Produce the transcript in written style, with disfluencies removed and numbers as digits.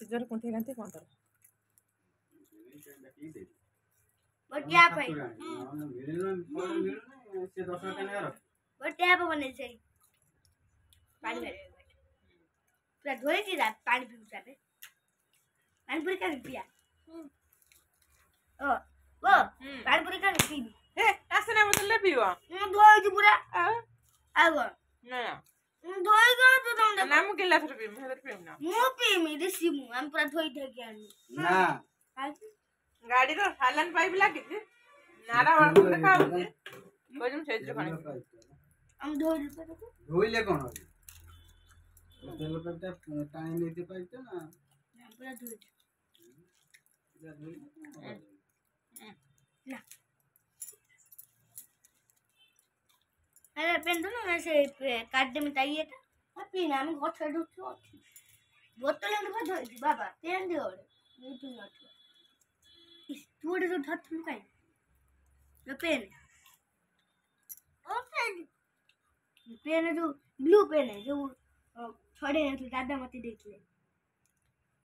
ଜୋର କୁନ୍ଥେଇ କାନ୍ଥେଇ କ'ଣ କର ट्याप बने पानी पूरा धोए की पानी पीता है पानी पूरी का पिया ओ वो पानी पूरी का पी ଏ ଆସନା ବୋତଲରେ ପିଇବ ଧୋଇଛି ପୁରା ଆଉ ନା ଧୋଇ କଣ ତୁ ତମ ନା ମୁଁ ଗିଲାସରେ ପିଇବି ହେଲେ ପିଇବି ନା ମୁଁ ପିଇମି ଦେଶୀ ମୁଁ ଆମେ ପୁରା ଧୋଇ ଧୋଇକି ଆଣି ନା ଗାଡିର ସାଲାନ ପାଇପ୍ ଲାଗିଛି ନାରା ବାଳକୁ ଦେଖା ହଉଛି କହୁଛି ସେଇଥିରେ ପାଣି ଆମେ ଧୋଇଲୁ ଧୋଇଲେ କ'ଣ ହବ ତେଲ ପାଇପଟା ଟାଣି ନେଇତେ ପାଇଛ ନା ପୁରା ଧୋଇଛୁ ନା अरे पेंदो ना ऐसे काट दे में चाहिए था अब पीना हम बहुत सारे दूध अच्छी बोतल में बहुत धोई थी बाबा तेल दे और नहीं तू ना इस थोड़े तो धत में काई ये पेन पेन है जो ब्लू पेन है जो छोड़े हैं तो दादा मत देख ले